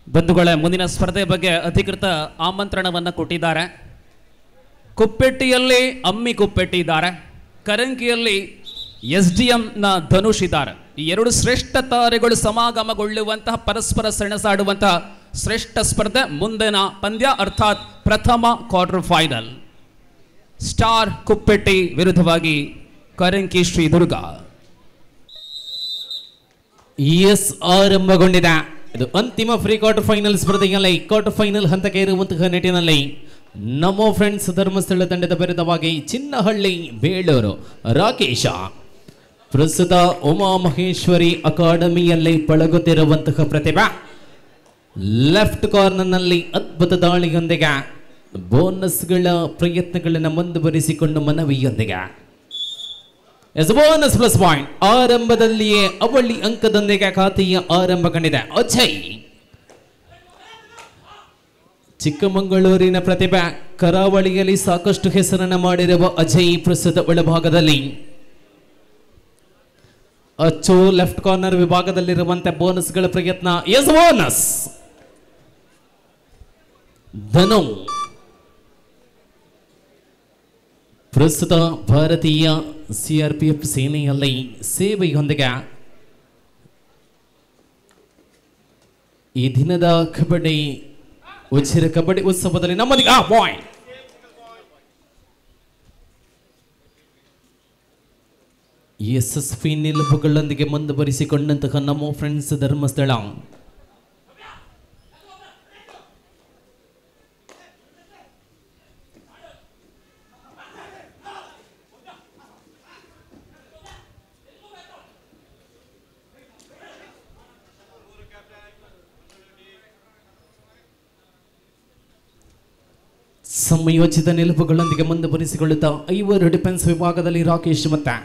ಬಂಧುಗಳೇ, ಮುಂದಿನ ಸ್ಪರ್ಧೆ ಬಗ್ಗೆ ಅಧಿಕೃತ ಆಮಂತ್ರಣವನ್ನು ಕೊಟ್ಟಿದ್ದಾರೆ. ಕುಪ್ಪೆಟ್ಟಿಯಲ್ಲಿ ಅಮ್ಮಿ ಕುಪ್ಪೆಟ್ಟಿ ಇದ್ದಾರೆ, ಕರಂಕಿಯಲ್ಲಿ SDMನ ಧನುಷ್ ಇದ್ದಾರೆ. ಈ ಎರಡು ಶ್ರೇಷ್ಠ ತಾರೆಗಳು ಸಮಾಗಮಗೊಳ್ಳುವಂತಹ, ಪರಸ್ಪರ ಸೆಣಸಾಡುವಂತಹ ಶ್ರೇಷ್ಠ ಸ್ಪರ್ಧೆ. ಮುಂದಿನ ಪಂದ್ಯ ಅರ್ಥಾತ್ ಪ್ರಥಮ ಕ್ವಾರ್ಟರ್ ಫೈನಲ್ ಸ್ಟಾರ್ ಕುಪ್ಪೆಟ್ಟಿ ವಿರುದ್ಧವಾಗಿ ಕರಂಕಿ ಶ್ರೀ ದುರ್ಗ. ಆರಂಭಗೊಂಡಿದೆ. ಇದು ಅಂತಿಮ ಫ್ರೀ ಕ್ವಾರ್ಟರ್ ಫೈನಲ್ ಸ್ಪರ್ಧೆಯಲ್ಲಿ ಕ್ವಾರ್ಟರ್ ಫೈನಲ್ ಹಂತಕ್ಕೆ ಇರುವಂತಹ ನಿಟ್ಟಿನಲ್ಲಿ ನಮೋ ಫ್ರೆಂಡ್ಸ್ ಧರ್ಮಸ್ಥಳ ತಂಡದ ವಿರುದ್ಧವಾಗಿ ಚಿನ್ನಹಳ್ಳಿ ಬೇಳೂರು ರಾಕೇಶ. ಪ್ರಸ್ತುತ ಉಮಾ ಮಹೇಶ್ವರಿ ಅಕಾಡೆಮಿಯಲ್ಲಿ ಪಳಗುತ್ತಿರುವಂತಹ ಪ್ರತಿಭೆ. ಲೆಫ್ಟ್ ಕಾರ್ನರ್ನಲ್ಲಿ ಅದ್ಭುತ ದಾಳಿಯೊಂದಿಗೆ ಬೋನಸ್ಗಳ ಪ್ರಯತ್ನಗಳನ್ನು ಮುಂದುವರಿಸಿಕೊಂಡು ಮನವಿಯೊಂದಿಗೆ ಬೋನಸ್ ಪ್ಲಸ್ ಪಾಯಿಂಟ್ ಆರಂಭದಲ್ಲಿಯೇ ಅವಳಿ ಅಂಕದೊಂದಿಗೆ ಖಾತೆಯ ಆರಂಭ ಕಂಡಿದೆ. ಅಜಯ್ ಚಿಕ್ಕಮಗಳೂರಿನ ಪ್ರತಿಭೆ, ಕರಾವಳಿಯಲ್ಲಿ ಸಾಕಷ್ಟು ಹೆಸರನ್ನು ಮಾಡಿರುವ ಅಜಯ್ ಪ್ರಸ್ತುತ ಒಳಭಾಗದಲ್ಲಿ ಅಚ್ಚು ಲೆಫ್ಟ್ ಕಾರ್ನರ್ ವಿಭಾಗದಲ್ಲಿರುವಂತೆ ಬೋನಸ್ಗಳ ಪ್ರಯತ್ನ. ಬೋನಸ್ ಧನು ಪ್ರಸ್ತುತ ಭಾರತೀಯ CRPF ಸೇನೆಯಲ್ಲಿ ಸೇವೆಯೊಂದಿಗೆ ಈ ದಿನದ ಕಬಡ್ಡಿ ಉಚಿರ ಕಬಡ್ಡಿ ಉತ್ಸವದಲ್ಲಿ ನಮ್ಮದಿಗೆ ಪಾಯಿಂಟ್. ಯಶಸ್ವಿ ನಿಲುವುಗಳೊಂದಿಗೆ ಮುಂದುವರಿಸಿಕೊಂಡಂತಹ ನಮೋ ಫ್ರೆಂಡ್ಸ್ ಧರ್ಮಸ್ಥಳ ಸಂಯೋಜಿತ ನಿಲುವುಗಳೊಂದಿಗೆ ಮುಂದುವರಿಸಿಕೊಳ್ಳುತ್ತಾ ಐವರು ಡಿಫೆನ್ಸ್ ವಿಭಾಗದಲ್ಲಿ ರಾಕೇಶ್ ಮತ್ತೆ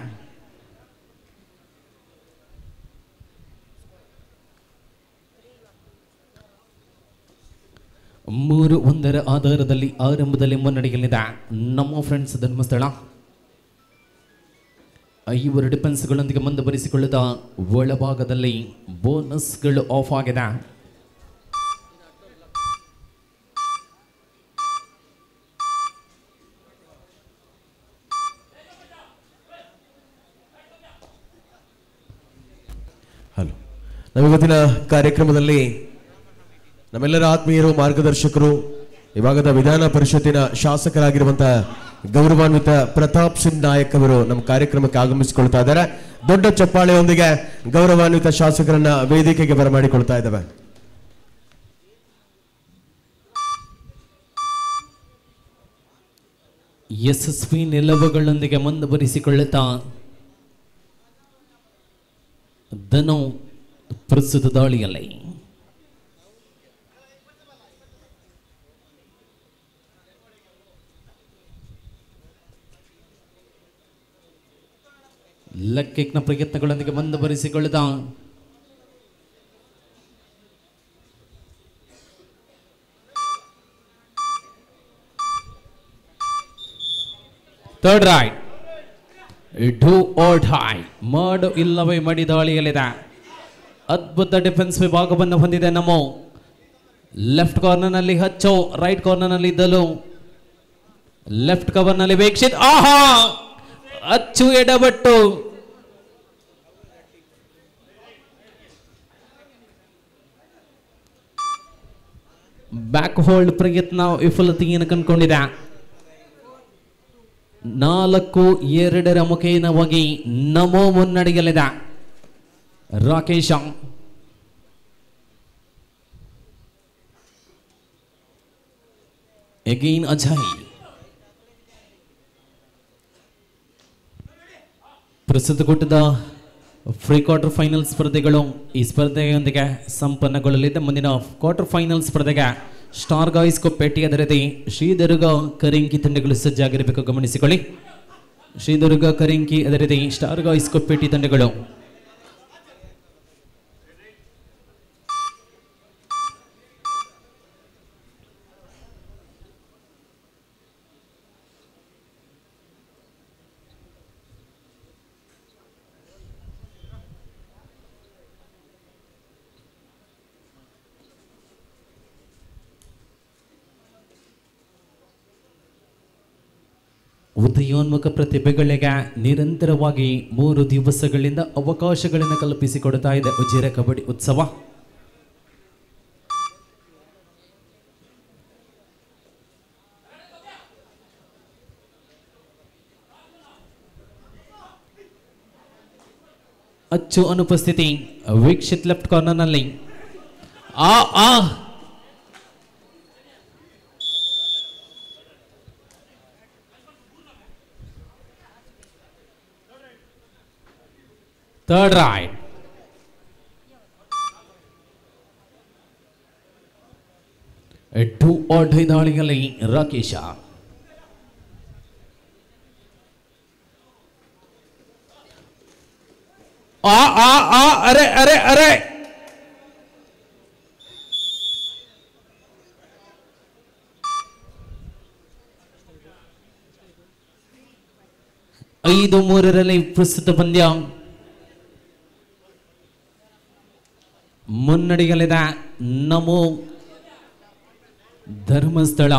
ಮೂರು ಒಂದರ ಆಧಾರದಲ್ಲಿ ಆರಂಭದಲ್ಲಿ ಮುನ್ನಡೆಯಲಿದೆ ನಮ್ಮ ಫ್ರೆಂಡ್ಸ್ ಧರ್ಮಸ್ಥಳ. ಐವರು ಡಿಫೆನ್ಸ್ಗಳೊಂದಿಗೆ ಮುಂದುವರಿಸಿಕೊಳ್ಳುತ್ತಾ ಒಳಭಾಗದಲ್ಲಿ ಬೋನಸ್ಗಳು ಆಫ್ ಆಗಿದೆ. ಹಲೋ, ನಾವಿವತ್ತಿನ ಕಾರ್ಯಕ್ರಮದಲ್ಲಿ ನಮ್ಮೆಲ್ಲರ ಆತ್ಮೀಯರು, ಮಾರ್ಗದರ್ಶಕರು, ಇವಾಗದ ವಿಧಾನ ಪರಿಷತ್ತಿನ ಶಾಸಕರಾಗಿರುವಂತಹ ಗೌರವಾನ್ವಿತ ಪ್ರತಾಪ್ ಸಿಂಗ್ ನಾಯಕ್ ಅವರು ನಮ್ಮ ಕಾರ್ಯಕ್ರಮಕ್ಕೆ ಆಗಮಿಸಿಕೊಳ್ತಾ ಇದ್ದಾರೆ. ದೊಡ್ಡ ಚಪ್ಪಾಳೆಯೊಂದಿಗೆ ಗೌರವಾನ್ವಿತ ಶಾಸಕರನ್ನ ವೇದಿಕೆಗೆ ಬರಮಾಡಿಕೊಳ್ತಾ ಇದ್ದಾವೆ. ಯಶಸ್ವಿ ನಿಲುವುಗಳೊಂದಿಗೆ ಮುಂದುವರಿಸಿಕೊಳ್ಳುತ್ತಾ ಧನು ಪ್ರಸ್ತುತ ದಾಳಿಯಲ್ಲಿ ಲೆಗ್ ಕಿಕ್ನ ಪ್ರಯತ್ನಗಳೊಂದಿಗೆ ಮುಂದುವರಿಸಿಕೊಳ್ಳುತ್ತಾ third right do or die, ಮಾಡು ಇಲ್ಲವೇ ಮಡಿ ದಾಳಿಯಲ್ಲಿದೆ. ಅದ್ಭುತ ಡಿಫೆನ್ಸ್ ವಿಭಾಗವನ್ನು ಹೊಂದಿದೆ ನಮ್ಮ ಲೆಫ್ಟ್ ಕಾರ್ನರ್ನಲ್ಲಿ ಹಚ್ಚೋ, ರೈಟ್ ಕಾರ್ನರ್ನಲ್ಲಿ ಇದ್ದಲು ಲೆಫ್ಟ್ ಕವರ್ನಲ್ಲಿ ವೀಕ್ಷಿತ್. ಆಹಾ, ಅಚ್ಚು ಎಡಬಟ್ಟು ಬ್ಯಾಕ್ ಹೋಲ್ಡ್ ಪ್ರಯತ್ನ ವಿಫಲತೆಯನ್ನು ಕಂಡುಕೊಂಡಿದೆ. 4-2 ಮುಖೇನವಾಗಿ ನಮೋ ಮುನ್ನಡೆಯಲಿದೆ. ರಾಕೇಶ ಅಗೈನ್ ಅಜಯ್. ಪ್ರಸ್ತುತ ಕೂಟದ ಫ್ರೀ ಕ್ವಾರ್ಟರ್ ಫೈನಲ್ ಸ್ಪರ್ಧೆಗಳು ಈ ಸ್ಪರ್ಧೆಯೊಂದಿಗೆ ಸಂಪನ್ನಗೊಳ್ಳಲಿದೆ. ಮುಂದಿನ ಕ್ವಾರ್ಟರ್ ಫೈನಲ್ ಸ್ಪರ್ಧೆಗೆ ಸ್ಟಾರ್ ಗಾಯ್ಸ್ ಕುಪ್ಪೆಟ್ಟಿ, ಅದೇ ರೀತಿ ಶ್ರೀದುರ್ಗ ಕರಿಂಕಿ ತಂಡಗಳು ಸಜ್ಜಾಗಿರಬೇಕು, ಗಮನಿಸಿಕೊಳ್ಳಿ. ಶ್ರೀದುರ್ಗ ಕರಿಂಕಿ, ಅದೇ ರೀತಿ ಸ್ಟಾರ್ ಗಾಯ್ಸ್ ಕುಪ್ಪೆಟ್ಟಿ ತಂಡಗಳು ಉದಯೋನ್ಮುಖ ಪ್ರತಿಭೆಗಳಿಗೆ ನಿರಂತರವಾಗಿ 3 ದಿವಸಗಳಿಂದ ಅವಕಾಶಗಳನ್ನು ಕಲ್ಪಿಸಿಕೊಡ್ತಾ ಇದೆ ಉಜಿರೆ ಕಬಡ್ಡಿ ಉತ್ಸವ. ಅಚ್ಚು ಅನುಪಸ್ಥಿತಿ ವೀಕ್ಷಿತ್ ಲೆಫ್ಟ್ ಕಾರ್ನರ್ನಲ್ಲಿ third right. Do or die ದಾಳಿಯಲ್ಲಿ ರಾಕೇಶ. ಅರೆ ಅರೆ ಅರೆ 5-3 ಪ್ರಸ್ತುತ ಪಂದ್ಯ ಮುನ್ನಡೆಯಲಿದೆ ನಮೋ ಧರ್ಮಸ್ಥಳ.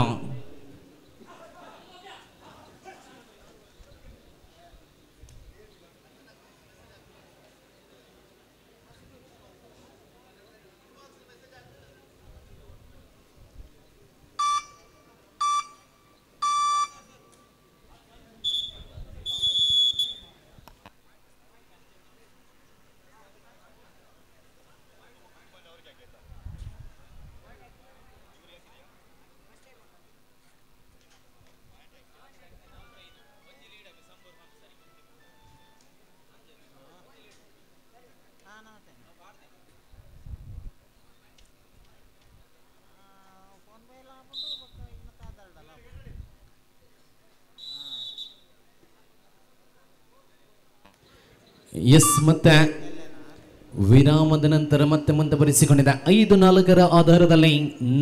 ಎಸ್, ಮತ್ತೆ ವಿರಾಮದ ನಂತರ ಮತ್ತೆ ಮುಂದುವರಿಸಿಕೊಂಡಿದೆ 5-4 ಆಧಾರದಲ್ಲಿ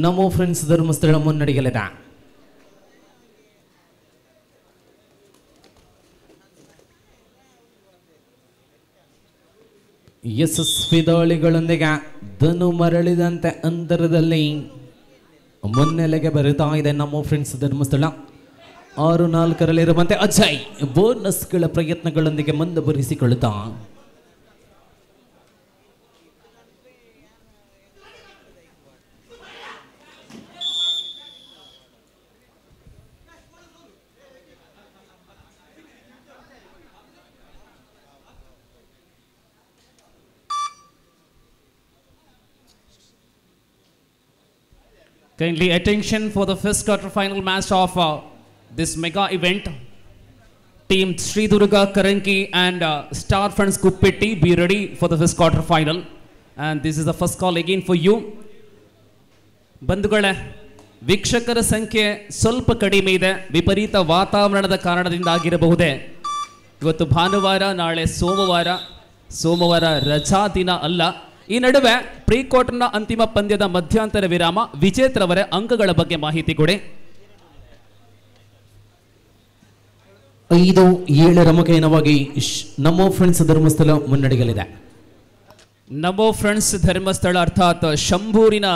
ನಮೋ ಫ್ರೆಂಡ್ಸ್ ಧರ್ಮಸ್ಥಳ ಮುನ್ನಡೆಯಲಿದೆ. ಯಶಸ್ವಿ ದಾಳಿಗಳೊಂದಿಗೆ ಧನು ಮರಳಿದಂತೆ ಅಂತರದಲ್ಲಿ ಮುನ್ನೆಲೆಗೆ ಬರುತ್ತಾ ಇದೆ ನಮೋ ಫ್ರೆಂಡ್ಸ್ ಧರ್ಮಸ್ಥಳ. 6-4 ಅಜಯ್ ಬೋನಸ್ಗಳ ಪ್ರಯತ್ನಗಳೊಂದಿಗೆ ಮುಂದುವರಿಸಿಕೊಳ್ಳುತ್ತಾ Kindly attention for the first quarter final match of this mega event. Team Sri Durga Karanki and Star Friends Kuppetti, be ready for the first quarter final. And this is the first call again for you. ಬಂಧುಗಳೇ, ವೀಕ್ಷಕರ ಸಂಖ್ಯೆ ಸ್ವಲ್ಪ ಕಡಿಮೆ ಇದೆ. ವಿಪರೀತ ವಾತಾವರಣದ ಕಾರಣದಿಂದ ಆಗಿರಬಹುದೇ. ಇವತ್ತು ಭಾನುವಾರ, ನಾಳೆ ಸೋಮವಾರ ರಜಾ ದಿನ ಅಲ್ಲ. ಈ ನಡುವೆ ಪ್ರೀ ಕ್ವಾರ್ಟರ್ನ ಅಂತಿಮ ಪಂದ್ಯದ ಮಧ್ಯಂತರ ವಿರಾಮ. ವಿಜೇತರವರೇ ಅಂಕಗಳ ಬಗ್ಗೆ ಮಾಹಿತಿ ಕೊಡಿ. 5-7 ಮುಖೇನವಾಗಿ ನಮೋ ಫ್ರೆಂಡ್ಸ್ ಧರ್ಮಸ್ಥಳ ಮುನ್ನಡೆಯಲಿದೆ. ನಮೋ ಫ್ರೆಂಡ್ಸ್ ಧರ್ಮಸ್ಥಳ ಅರ್ಥಾತ್ ಶಂಭೂರಿನ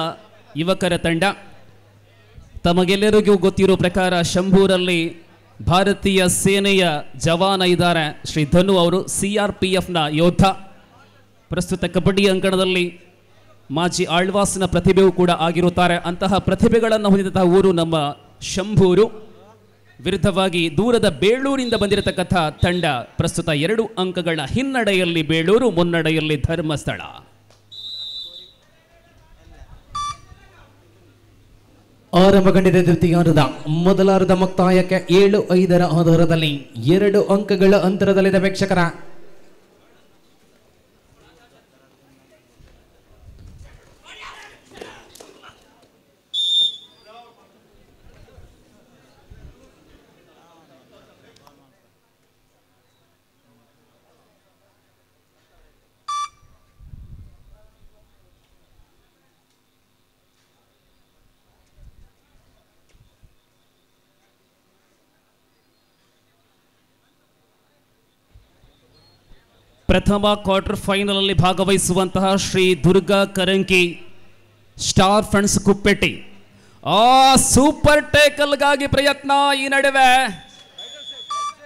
ಯುವಕರ ತಂಡ. ತಮಗೆಲ್ಲರಿಗೂ ಗೊತ್ತಿರೋ ಪ್ರಕಾರ ಶಂಭೂರಲ್ಲಿ ಭಾರತೀಯ ಸೇನೆಯ ಜವಾನ ಇದ್ದಾರೆ. ಶ್ರೀ ಧನು ಅವರು CRPFನ ಯೋಧ. ಪ್ರಸ್ತುತ ಕಬಡ್ಡಿ ಅಂಕಣದಲ್ಲಿ ಮಾಜಿ ಆಳ್ವಾಸ್ನ ಪ್ರತಿಭೆಯೂ ಕೂಡ ಆಗಿರುತ್ತಾರೆ. ಅಂತಹ ಪ್ರತಿಭೆಗಳನ್ನು ಹೊಂದಿದಂತಹ ಊರು ನಮ್ಮ ಶಂಭೂರು. ವಿರುದ್ಧವಾಗಿ ದೂರದ ಬೇಳೂರಿಂದ ಬಂದಿರತಕ್ಕಂಥ ತಂಡ ಪ್ರಸ್ತುತ 2 ಅಂಕಗಳ ಹಿನ್ನಡೆಯಲ್ಲಿ ಬೇಳೂರು, ಮುನ್ನಡೆಯಲ್ಲಿ ಧರ್ಮಸ್ಥಳ. ಆರಂಭಗೊಂಡಿದೆ ದ್ವಿತೀಯಾರ್ಧ. ಮೊದಲಾರ್ಧ ಮುಕ್ತಾಯಕ್ಕೆ 7-5 ಆಧಾರದಲ್ಲಿ 2 ಅಂಕಗಳ ಅಂತರದಲ್ಲಿದೆ ವೀಕ್ಷಕರ. ಪ್ರಥಮ ಕ್ವಾರ್ಟರ್ ಫೈನಲ್ ಅಲ್ಲಿ ಭಾಗವಹಿಸುವಂತಹ Shri Durga Karanki star friends Kuppetti. Super ಟೇಕಲ್ಗಾಗಿ ಪ್ರಯತ್ನ. ಈ ನಡುವೆ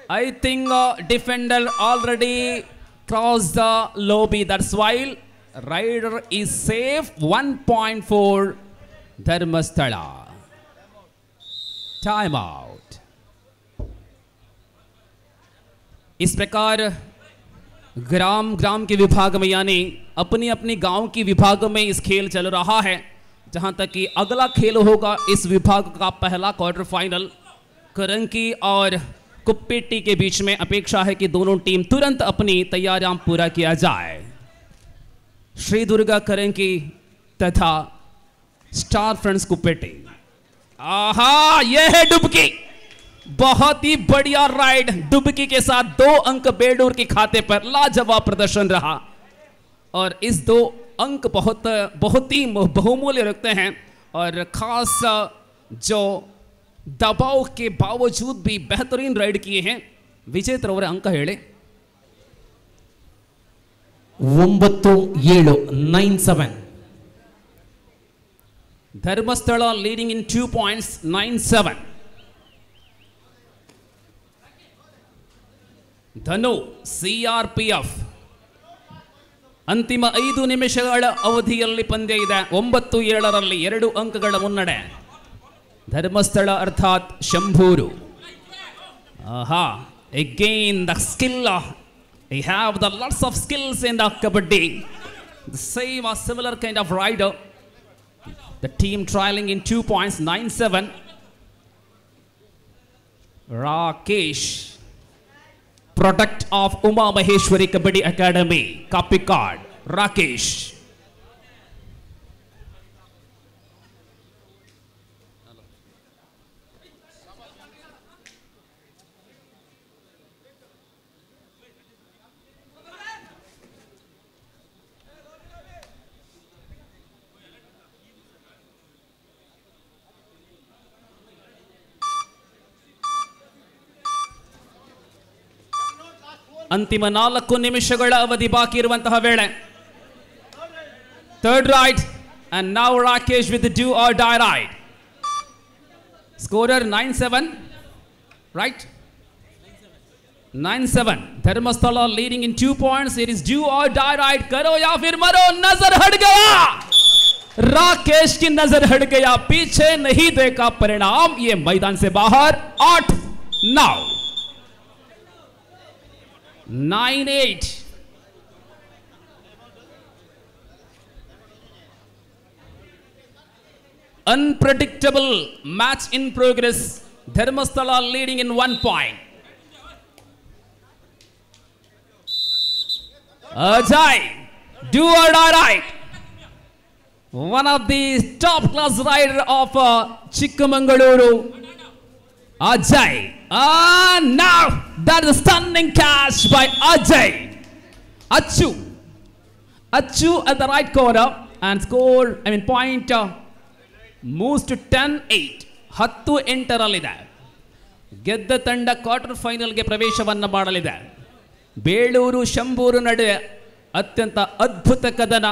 I think defender already crossed the lobby. That's why rider is safe. 1 point for Dharmasthala. Time out. इस प्रकार ग्राम के विभाग में यानी अपनी अपनी गांव की विभाग में इस खेल चल रहा है, जहां तक कि अगला खेल होगा इस विभाग का पहला क्वार्टर फाइनल करंकी और कुप्पेटी के बीच में। अपेक्षा है कि दोनों टीम तुरंत अपनी तैयारियां पूरा किया जाए। श्री दुर्गा करंकी तथा स्टार फ्रेंड्स कुप्पेटी। आहा, यह है डुबकी, बहुत ही बढ़िया राइड। डुबकी के साथ 2 अंक बेडूर के खाते पर। लाजवाब प्रदर्शन रहा और इस 2 अंक बहुत ही बहुमूल्य रखते हैं और खास जो दबाव के बावजूद भी बेहतरीन राइड किए हैं। विजेतर ಅವರ अंक ಹೇಳಿ। 9-7 Dharmasthala leading in 2 points 9-7. Dhanu CRPF ಅಂತಿಮ 5 ನಿಮಿಷಗಳ ಅವಧಿಯಲ್ಲಿ ಪಂದ್ಯ ಇದೆ। 9-7ರಲ್ಲಿ 2 ಅಂಕಗಳ ಮುನ್ನಡೆ ಧರ್ಮಸ್ಥಳ ಅರ್ಥಾತ್ ಶಂಭೂರು। ಆಹಾ, again the skill, they have the lots of skills in the kabaddi, the same or similar kind of rider. The team trailing in 2 points 9-7. Rakesh, product of Uma Maheshwari Kabaddi Academy, Kapikad. Rakesh. ಅಂತಿಮ 4 ನಿಮಿಷಗಳ ಅವಧಿ ಬಾಕಿ ಇರುವಂತಹ ವೇಳೆ third ride and now Rakesh with the do or die ride. Scorer 9-7, right? 9-7. Dharmasthala leading in 2 points. It is do or die ride. करो या फिर मरो। नजर हट गया, राकेश की नजर हट गया, पीछे नहीं देखा परिणाम, ये मैदान से बाहर। 8-9 9-8. Unpredictable match in progress. Dharmasthala leading in 1 point. Ajay, do or die right. One of the top class rider of Chikkamangaluru. Ajay. Now that is a stunning catch by Ajay. Achu at the right corner and score, point moves to 10-8. 10-8 ಗೆದ್ದ ತಂಡ quarter ಫೈನಲ್ಗೆ ಪ್ರವೇಶವನ್ನು ಮಾಡಲಿದೆ. ಬೇಳೂರು ಶಂಭೂರು ನಡುವೆ ಅತ್ಯಂತ ಅದ್ಭುತ ಕದನ.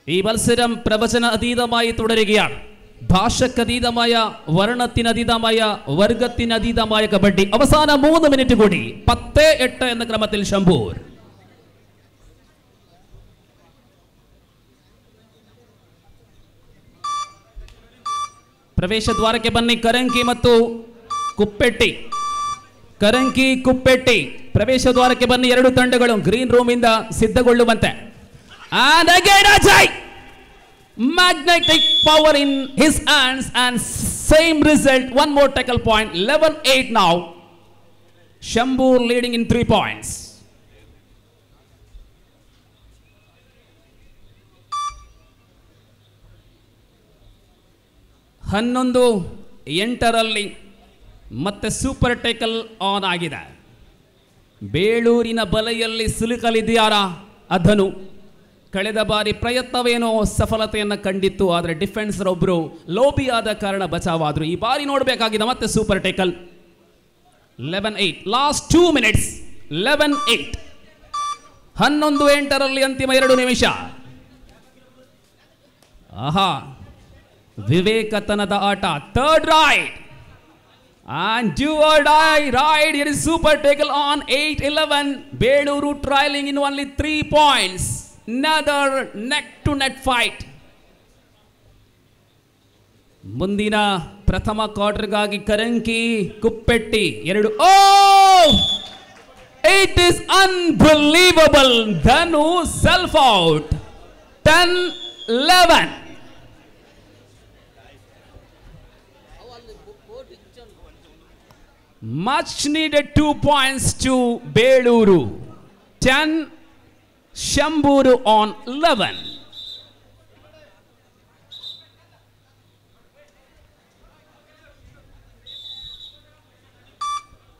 ഈ മത്സരം പ്രവചന അതീതമായി തുടരുകയാണ്. ഭാഷക്കതീതമായ, വർണ്ണത്തിനതീതമായ, വർഗത്തിനതീതമായ കബഡി. അവസാന 3 മിനിറ്റ് കൂടി. 10-8 എന്ന ക്രമത്തിൽ ശംഭൂർ. ಪ್ರವೇಶ ದ್ವಾರಕ್ಕೆ ಬನ್ನಿ ಕರಂಕಿ ಮತ್ತು ಕುಪ್ಪೆಟ್ಟಿ. ಕರಂಕಿ ಕುಪ್ಪೆಟ್ಟಿ ಪ್ರವೇಶ ದ್ವಾರಕ್ಕೆ ಬನ್ನಿ. 2 ತಂಡಗಳು ಗ್ರೀನ್ ರೂಮ್ ಇಂದ ಸಿದ್ಧಗೊಳ್ಳುವಂತೆ. And again Ajay, magnetic power in his hands and same result. One more tackle point. 11-8 now. Shambur leading in 3 points. ಹನ್ನೊಂದು 8ರಲ್ಲಿ ಮತ್ತೆ ಸೂಪರ್ ಟೇಕಲ್ ಆನ್ ಆಗಿದೆ. ಬೇಳೂರಿನ ಬಲೆಯಲ್ಲಿ ಸಿಲುಕಲಿದೆಯಾರ ಅಧನು. ಕಳೆದ ಬಾರಿ ಪ್ರಯತ್ನವೇನೋ ಸಫಲತೆಯನ್ನು ಕಂಡಿತ್ತು, ಆದರೆ ಡಿಫೆನ್ಸರ್ ಒಬ್ಬರು ಲೋಬಿ ಆದ ಕಾರಣ ಬಚಾವಾದರು. ಈ ಬಾರಿ ನೋಡಬೇಕಾಗಿದೆ ಮತ್ತೆ ಸೂಪರ್ ಟೇಕಲ್. 11-8 last 2 minutes. 11-8 11-8ರಲ್ಲಿ ಅಂತಿಮ 2 ನಿಮಿಷ. ಆಹಾ, ವಿವೇಕತನದ ಆಟ. Third ride. And do or die, right? Here is super tackle on 8-11. Beluru trailing in only 3 points. Another neck to neck fight. ಮುಂದಿನ ಪ್ರಥಮ ಕ್ವಾರ್ಟರ್ಗಾಗಿ ಕರಂಕಿ Kuppetty 2. Oh! It is unbelievable. Dhanu self out. 10-11. Much needed 2 points to Beluru. 10, Shamburu on 11.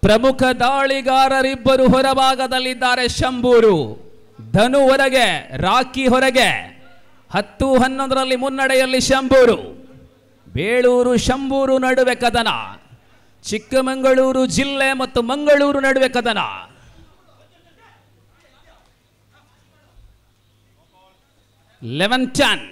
ಪ್ರಮುಖ ದಾಳಿಗಾರರಿಬ್ಬರು ಹೊರಭಾಗದಲ್ಲಿದ್ದಾರೆ. ಶಂಭೂರು, ಧನು ಹೊರಗೆ, ರಾಕಿ ಹೊರಗೆ. 10-11ರಲ್ಲಿ ಮುನ್ನಡೆಯಲ್ಲಿ ಶಂಭೂರು. ಬೇಳೂರು ಶಂಭೂರು ನಡುವೆ ಕದನ. ಚಿಕ್ಕಮಗಳೂರು ಜಿಲ್ಲೆ ಮತ್ತು ಮಂಗಳೂರು ನಡುವೆ ಕದನ. $11-10.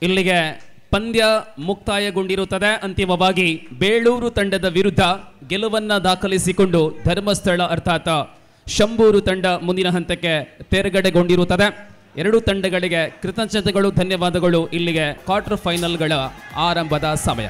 ಇಲ್ಲಿಗೆ ಪಂದ್ಯ ಮುಕ್ತಾಯಗೊಂಡಿರುತ್ತದೆ. ಅಂತಿಮವಾಗಿ ಬೇಳೂರು ತಂಡದ ವಿರುದ್ಧ ಗೆಲುವನ್ನ ದಾಖಲಿಸಿಕೊಂಡು ಧರ್ಮಸ್ಥಳ ಅರ್ಥಾತ್ ಶಂಭೂರು ತಂಡ ಮುಂದಿನ ಹಂತಕ್ಕೆ ತೇರ್ಗಡೆಗೊಂಡಿರುತ್ತದೆ. ಎರಡೂ ತಂಡಗಳಿಗೆ ಕೃತಜ್ಞತೆಗಳು, ಧನ್ಯವಾದಗಳು. ಇಲ್ಲಿಗೆ ಕ್ವಾರ್ಟರ್ ಫೈನಲ್ಗಳ ಆರಂಭದ ಸಮಯ.